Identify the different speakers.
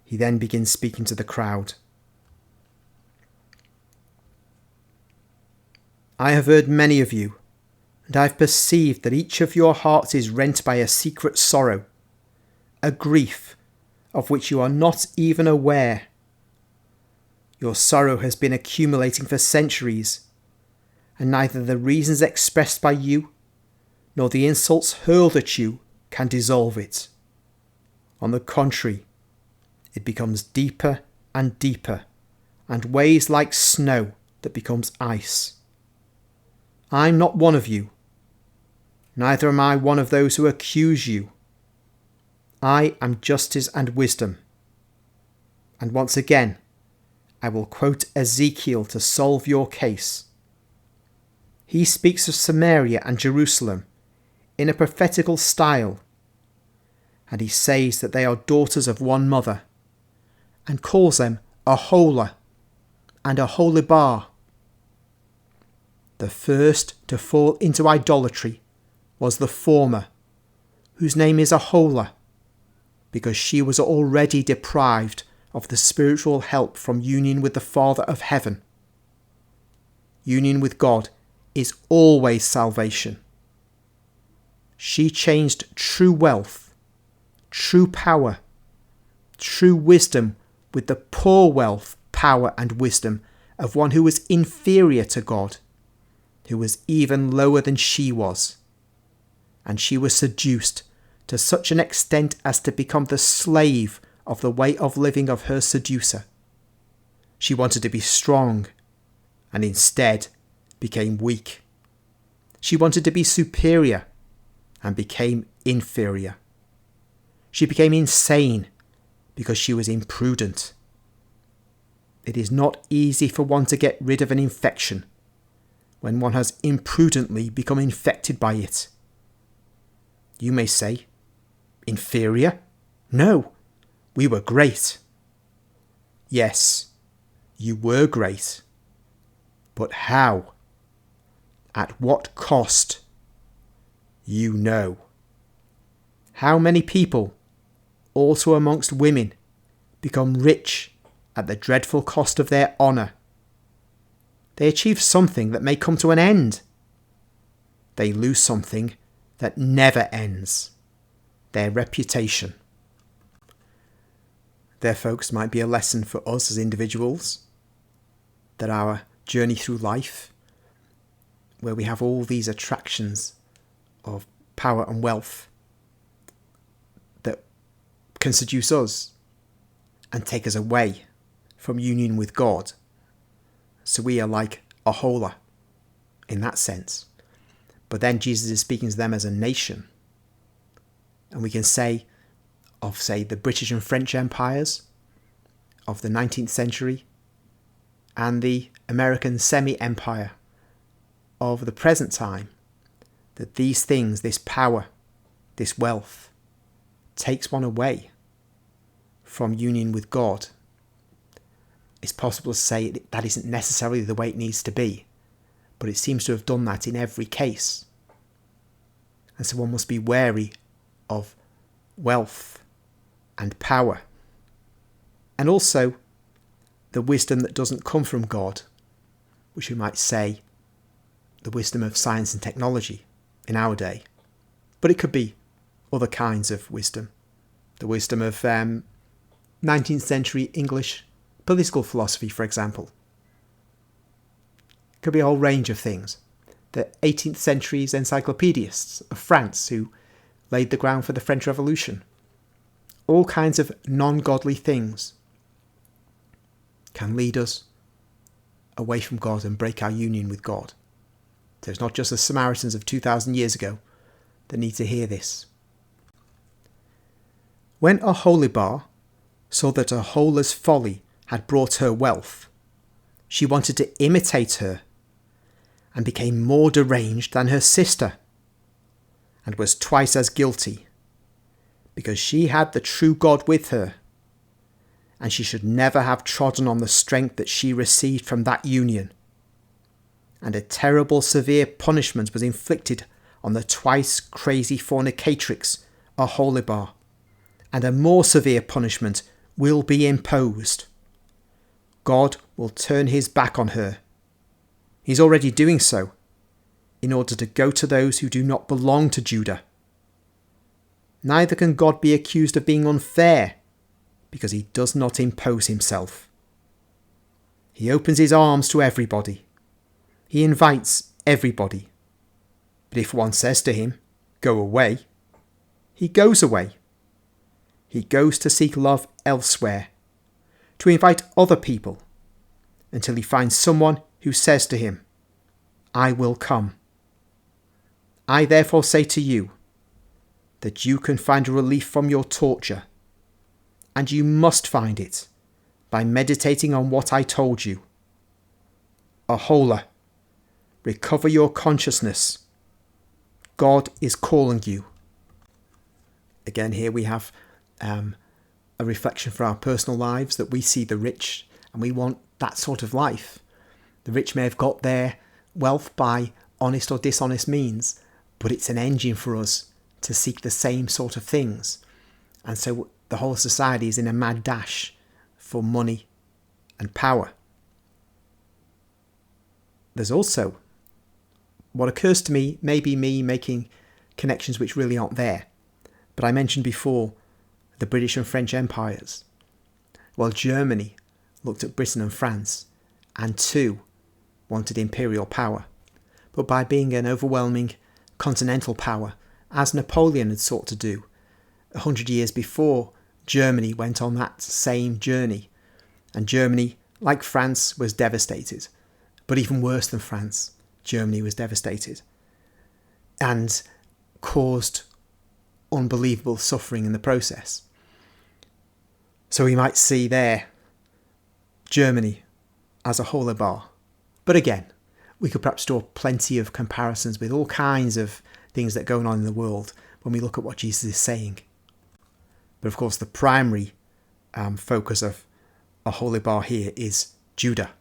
Speaker 1: He then begins speaking to the crowd. I have heard many of you, and I have perceived that each of your hearts is rent by a secret sorrow, a grief of which you are not even aware. Your sorrow has been accumulating for centuries, and neither the reasons expressed by you nor the insults hurled at you can dissolve it. On the contrary, it becomes deeper and deeper, and weighs like snow that becomes ice. I'm not one of you, neither am I one of those who accuse you. I am justice and wisdom. And once again, I will quote Ezekiel to solve your case. He speaks of Samaria and Jerusalem in a prophetical style, and he says that they are daughters of one mother, and calls them Aholah and Aholibah. The first to fall into idolatry was the former, whose name is Aholah, because she was already deprived of the spiritual help from union with the Father of heaven. Union with God is always salvation. She changed true wealth, true power, true wisdom with the poor wealth, power and wisdom of one who was inferior to God, who was even lower than she was. And she was seduced to such an extent as to become the slave of the way of living of her seducer. She wanted to be strong, and instead became weak. She wanted to be superior, and became inferior. She became insane because she was imprudent. It is not easy for one to get rid of an infection when one has imprudently become infected by it. You may say, inferior? No, we were great. Yes, you were great. But how? At what cost? You know. How many people, also amongst women, become rich at the dreadful cost of their honour? They achieve something that may come to an end. They lose something that never ends: their reputation. There, folks, might be a lesson for us as individuals, that our journey through life, where we have all these attractions of power and wealth that can seduce us and take us away from union with God. So we are like Aholah in that sense. But then Jesus is speaking to them as a nation. And we can say of, say, the British and French empires of the 19th century and the American semi-empire of the present time, that these things, this power, this wealth, takes one away from union with God. It's possible to say that isn't necessarily the way it needs to be, but it seems to have done that in every case. And so one must be wary of wealth and power, and also the wisdom that doesn't come from God, which we might say the wisdom of science and technology in our day. But it could be other kinds of wisdom. The wisdom of 19th century English political philosophy, for example. It could be a whole range of things. The 18th century's encyclopedists of France who laid the ground for the French Revolution. All kinds of non-godly things can lead us away from God and break our union with God. So it's not just the Samaritans of 2,000 years ago that need to hear this. When Aholibah saw that Aholah's folly had brought her wealth, she wanted to imitate her and became more deranged than her sister, and was twice as guilty, because she had the true God with her, and she should never have trodden on the strength that she received from that union. And a terrible severe punishment was inflicted on the twice crazy fornicatrix Aholibah, and a more severe punishment will be imposed. God will turn his back on her. He's already doing so in order to go to those who do not belong to Judah. Neither can God be accused of being unfair, because he does not impose himself. He opens his arms to everybody. He invites everybody. But if one says to him, "Go away," he goes away. He goes to seek love elsewhere, to invite other people, until he finds someone who says to him, "I will come." I therefore say to you that you can find relief from your torture, and you must find it by meditating on what I told you. Ahola, recover your consciousness. God is calling you. Again, here we have a reflection for our personal lives, that we see the rich and we want that sort of life. The rich may have got their wealth by honest or dishonest means, but it's an engine for us to seek the same sort of things. And so the whole society is in a mad dash for money and power. There's also what occurs to me, maybe me making connections which really aren't there. But I mentioned before the British and French empires. Well, Germany looked at Britain and France and too wanted imperial power. But by being an overwhelming continental power, as Napoleon had sought to do 100 years before, Germany went on that same journey. And Germany, like France, was devastated. But even worse than France, Germany was devastated and caused unbelievable suffering in the process. So we might see there Germany as a holobar. But again, we could perhaps draw plenty of comparisons with all kinds of things that are going on in the world when we look at what Jesus is saying. But of course, the primary focus of a holobar here is Judah.